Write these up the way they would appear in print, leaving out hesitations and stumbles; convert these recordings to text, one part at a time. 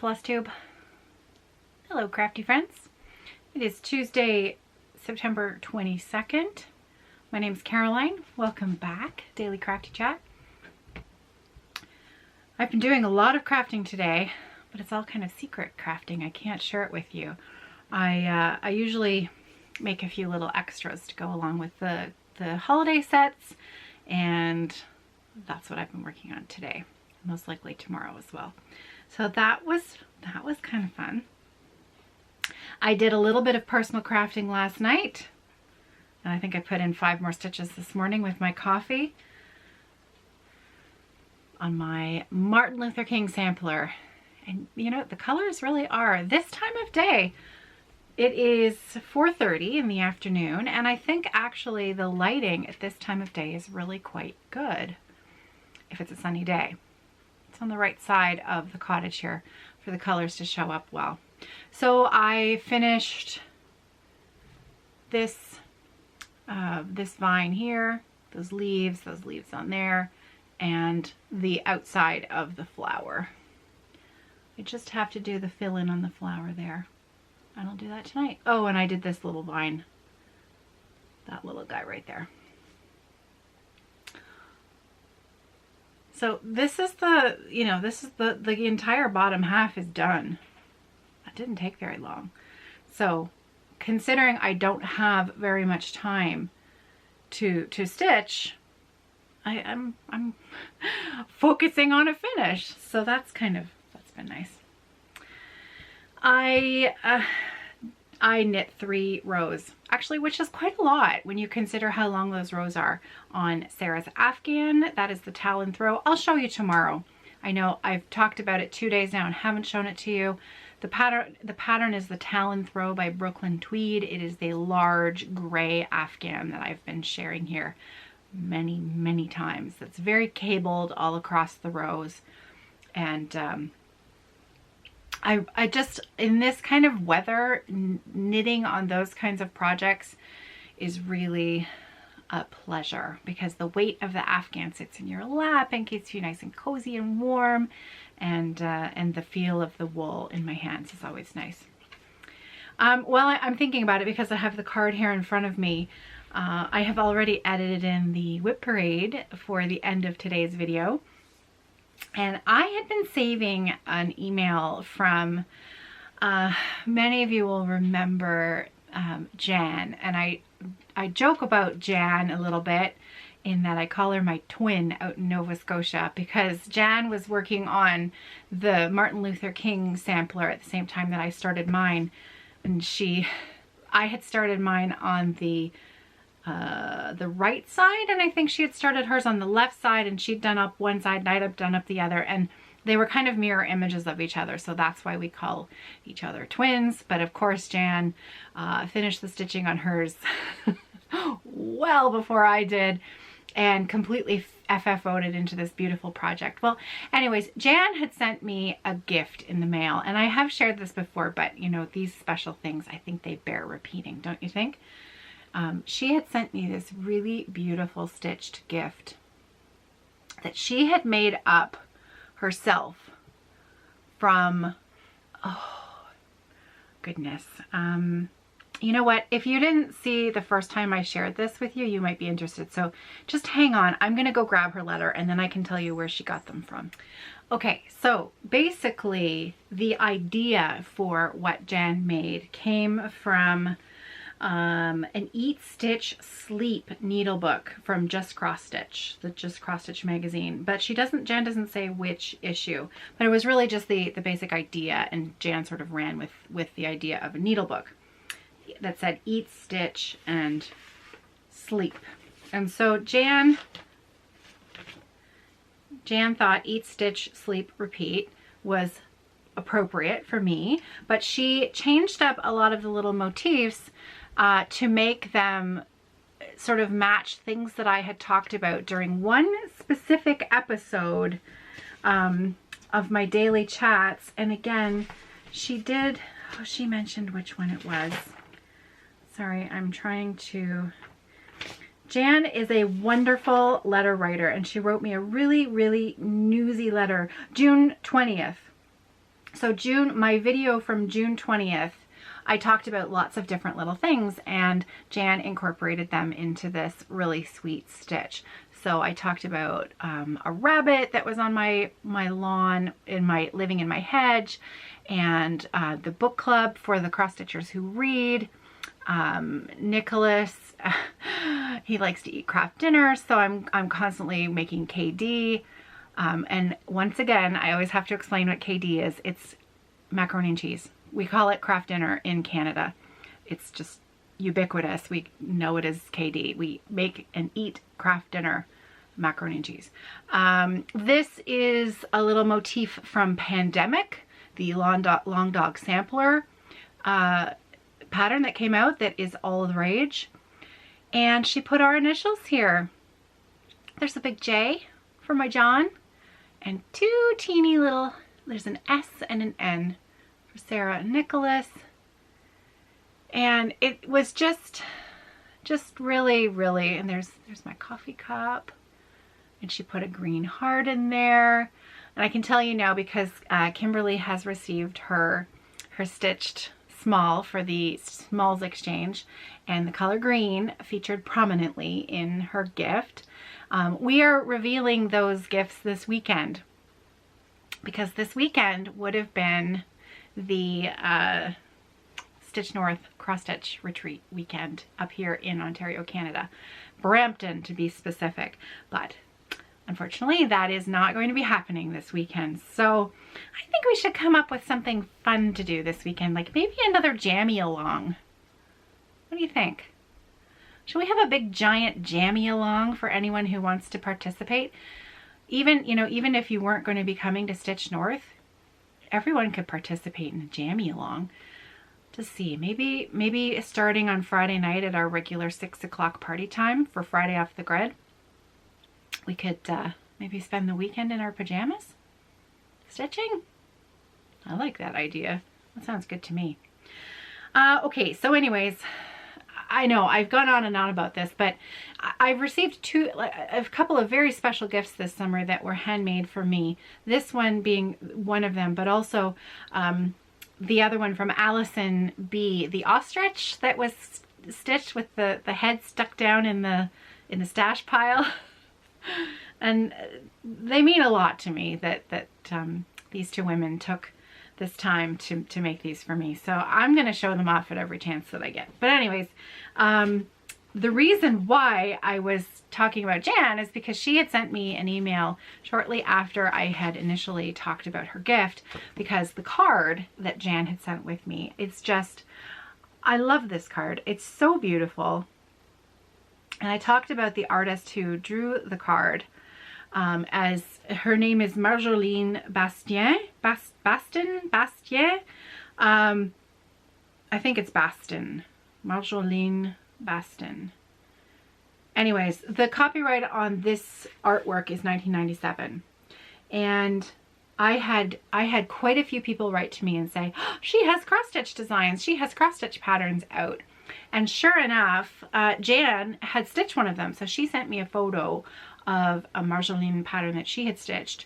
Flosstube. Hello crafty friends. It is Tuesday, September 22nd. My name is Caroline. Welcome back, Daily Crafty Chat. I've been doing a lot of crafting today, but it's all kind of secret crafting. I can't share it with you. I usually make a few little extras to go along with the holiday sets, and that's what I've been working on today. Most likely tomorrow as well. So that was kind of fun. I did a little bit of personal crafting last night, and I think I put in 5 more stitches this morning with my coffee on my Martin Luther King sampler. And you know, the colors really are, this time of day, it is 4:30 in the afternoon, and I think actually the lighting at this time of day is really quite good if it's a sunny day. It's on the right side of the cottage here for the colors to show up well. So I finished this this vine here, those leaves on there, and the outside of the flower. I just have to do the fill in on the flower there, and I'll do that tonight. Oh, and I did this little vine, that little guy right there. So this is the, you know, this is the entire bottom half is done. That didn't take very long. So considering I don't have very much time to stitch, I'm focusing on a finish. So that's been nice. I knit 3 rows, actually, which is quite a lot when you consider how long those rows are on Sarah's Afghan. That is the Talon throw. I'll show you tomorrow. I know I've talked about it 2 days now and haven't shown it to you. The pattern is the Talon throw by Brooklyn Tweed. It is the large gray Afghan that I've been sharing here many times. That's very cabled all across the rows, and I just, in this kind of weather, knitting on those kinds of projects is really a pleasure, because the weight of the Afghan sits in your lap and keeps you nice and cozy and warm, and the feel of the wool in my hands is always nice. Well, I'm thinking about it because I have the card here in front of me. I have already edited in the Whip Parade for the end of today's video. And I had been saving an email from, many of you will remember Jan, and I joke about Jan a little bit in that I call her my twin out in Nova Scotia, because Jan was working on the Martin Luther King sampler at the same time that I started mine, and I had started mine on the right side, and I think she had started hers on the left side, and she'd done up one side and I'd done up the other, and they were kind of mirror images of each other, so that's why we call each other twins. But of course Jan finished the stitching on hers well before I did, and completely FFO'd it into this beautiful project. Well, anyways, Jan had sent me a gift in the mail, and I have shared this before, but you know, these special things, I think they bear repeating, don't you think? She had sent me this really beautiful stitched gift that she had made up herself from, oh goodness, you know what, if you didn't see the first time I shared this with you, you might be interested, so just hang on. I'm gonna go grab her letter and then I can tell you where she got them from. Okay, so basically the idea for what Jan made came from an Eat, Stitch, Sleep needle book from Just Cross Stitch, the Just Cross Stitch magazine. But Jan doesn't say which issue, but it was really just the basic idea, and Jan sort of ran with the idea of a needle book that said Eat, Stitch, and Sleep. And so Jan thought Eat, Stitch, Sleep, Repeat was appropriate for me, but she changed up a lot of the little motifs to make them sort of match things that I had talked about during one specific episode of my daily chats. And again, she mentioned which one it was. Sorry, I'm trying to... Jan is a wonderful letter writer, and she wrote me a really newsy letter, June 20th. So my video from June 20th, I talked about lots of different little things, and Jan incorporated them into this really sweet stitch. So I talked about a rabbit that was on my lawn, living in my hedge, and the book club for the cross stitchers who read. Nicholas, he likes to eat craft dinner, so I'm constantly making KD. And once again, I always have to explain what KD is. It's macaroni and cheese. We call it craft dinner in Canada. It's just ubiquitous. We know it is KD. We make and eat craft dinner macaroni and cheese. This is a little motif from Pandemic, the Long Dog Sampler pattern that came out that is all the rage. And she put our initials here. There's a big J for my John, and two teeny little, there's an S and an N for Sarah and Nicholas. And it was just really, really, and there's my coffee cup, and she put a green heart in there. And I can tell you now, because Kimberly has received her stitched small for the Smalls Exchange, and the color green featured prominently in her gift. We are revealing those gifts this weekend, because this weekend would have been the Stitch North Cross Stitch Retreat weekend up here in Ontario, Canada. Brampton, to be specific. But unfortunately, that is not going to be happening this weekend. So I think we should come up with something fun to do this weekend, like maybe another jammy along. What do you think? Should we have a big giant jammy along for anyone who wants to participate? Even if you weren't going to be coming to Stitch North, everyone could participate in a jammy along. To see, maybe starting on Friday night at our regular 6 o'clock party time for Friday Off the Grid, we could maybe spend the weekend in our pajamas stitching. I like that idea. That sounds good to me. Okay, so anyways, I know I've gone on and on about this, but I've received a couple of very special gifts this summer that were handmade for me. This one being one of them, but also the other one from Allison B, the ostrich that was stitched with the head stuck down in the stash pile. And they mean a lot to me that these two women took this time to make these for me. So I'm going to show them off at every chance that I get. But anyways, the reason why I was talking about Jan is because she had sent me an email shortly after I had initially talked about her gift, because the card that Jan had sent with me, it's just, I love this card. It's so beautiful. And I talked about the artist who drew the card, as her name is Marjolaine Bastien. Bastien. I think it's Bastin. Marjolaine Bastin. Anyways, the copyright on this artwork is 1997, and I had quite a few people write to me and say, oh, she has cross stitch designs, she has cross stitch patterns out. And sure enough, Jan had stitched one of them. So she sent me a photo of a Marjolaine pattern that she had stitched,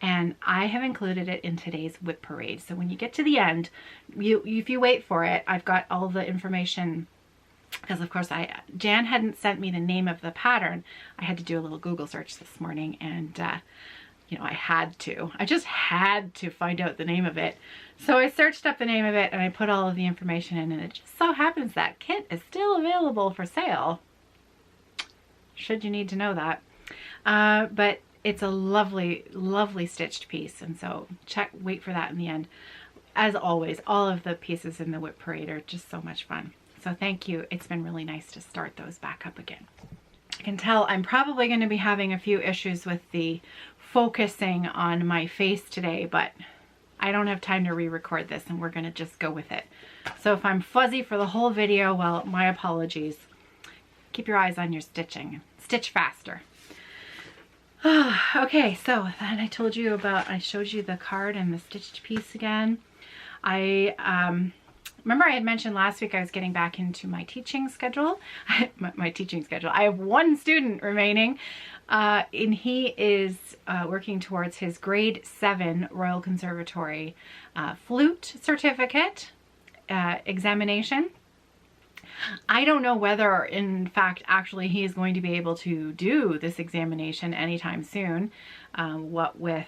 and I have included it in today's whip parade. So when you get to the end, if you wait for it, I've got all the information, because of course Jan hadn't sent me the name of the pattern. I had to do a little Google search this morning, and I just had to find out the name of it. So I searched up the name of it and I put all of the information in, and it just so happens that kit is still available for sale, should you need to know that. But it's a lovely, lovely stitched piece, and so wait for that in the end. As always, all of the pieces in the whip parade are just so much fun. So thank you. It's been really nice to start those back up again. I can tell I'm probably going to be having a few issues with the focusing on my face today, but I don't have time to re-record this, and we're going to just go with it. So if I'm fuzzy for the whole video, well, my apologies. Keep your eyes on your stitching. Stitch faster. Okay, so then I showed you the card and the stitched piece again. remember I had mentioned last week I was getting back into my teaching schedule. my teaching schedule. I have one student remaining, and he is working towards his grade 7 Royal Conservatory flute certificate examination. I don't know whether, in fact, actually he is going to be able to do this examination anytime soon, what with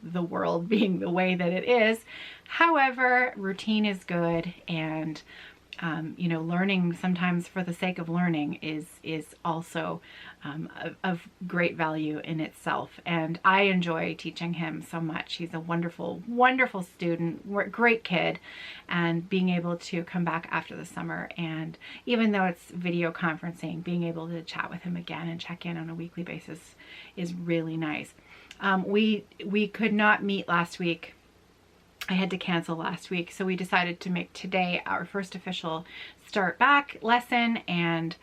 the world being the way that it is. However, routine is good, and you know, learning sometimes for the sake of learning is also of great value in itself. And I enjoy teaching him so much. He's a wonderful, wonderful student, great kid, and being able to come back after the summer, and even though it's video conferencing, being able to chat with him again and check in on a weekly basis is really nice. We could not meet last week. I had to cancel last week, so we decided to make today our first official start back lesson, and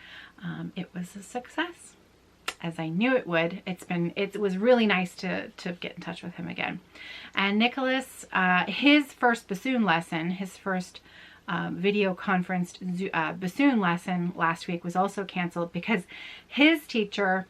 it was a success, as I knew it would. It was really nice to get in touch with him again. And Nicholas, his first bassoon lesson, his first video conferenced bassoon lesson last week was also canceled because his teacher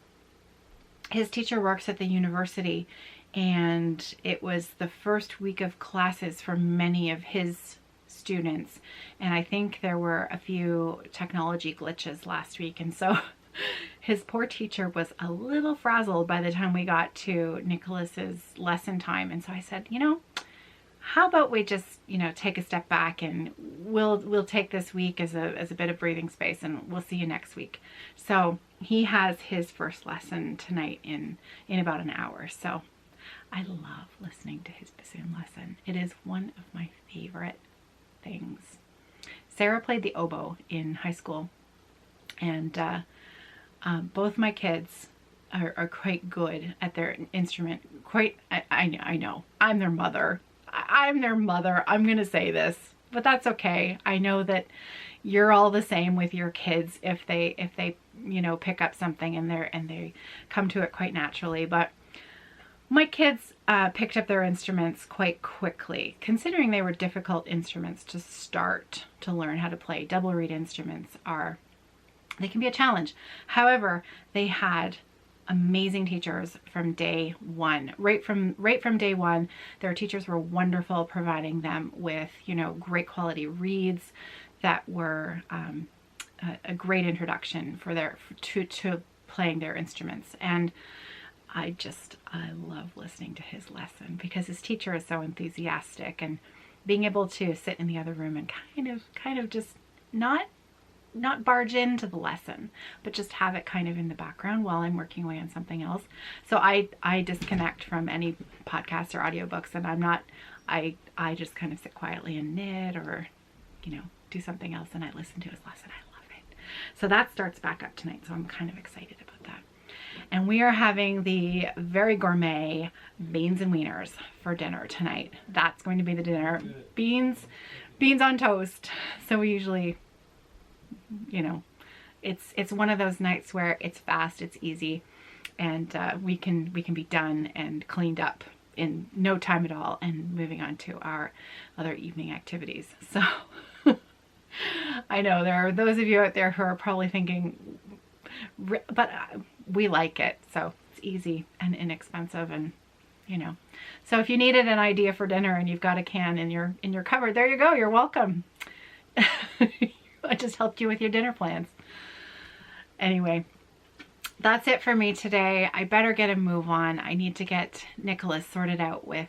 works at the university, and it was the first week of classes for many of his students, and I think there were a few technology glitches last week, and so his poor teacher was a little frazzled by the time we got to Nicholas's lesson time. And so I said, you know, how about we just, you know, take a step back, and we'll take this week as a bit of breathing space, and we'll see you next week. So he has his first lesson tonight in about an hour. So I love listening to his bassoon lesson. It is one of my favorite things. Sarah played the oboe in high school, and both my kids are quite good at their instrument. I know. I'm their mother. I'm their mother. I'm going to say this, but that's okay. I know that you're all the same with your kids if they you know, pick up something and they come to it quite naturally. But my kids picked up their instruments quite quickly, considering they were difficult instruments to start to learn how to play. Double reed instruments they can be a challenge. However, they had amazing teachers from day one. Right from day one, their teachers were wonderful, providing them with, you know, great quality reeds that were a great introduction to playing their instruments. And I love listening to his lesson because his teacher is so enthusiastic, and being able to sit in the other room and kind of just not barge into the lesson, but just have it kind of in the background while I'm working away on something else. So I disconnect from any podcasts or audiobooks, and I just kind of sit quietly and knit, or, you know, do something else, and I listen to his lesson. I love it. So that starts back up tonight, so I'm kind of excited about that. And we are having the very gourmet beans and wieners for dinner tonight. That's going to be the dinner. Beans on toast. So we usually, you know, it's one of those nights where it's fast, it's easy, and we can be done and cleaned up in no time at all, and moving on to our other evening activities. So I know there are those of you out there who are probably thinking, but we like it, so it's easy and inexpensive, and you know. So if you needed an idea for dinner and you've got a can in your cupboard, there you go. You're welcome. I just helped you with your dinner plans. Anyway, that's it for me today. I better get a move on. I need to get Nicholas sorted out with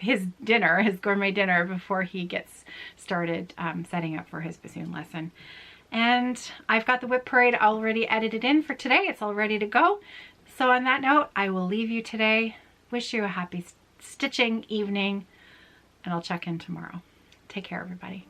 his dinner, his gourmet dinner, before he gets started setting up for his bassoon lesson. And I've got the whip parade already edited in for today. It's all ready to go. So on that note, I will leave you today. Wish you a happy stitching evening, and I'll check in tomorrow. Take care, everybody.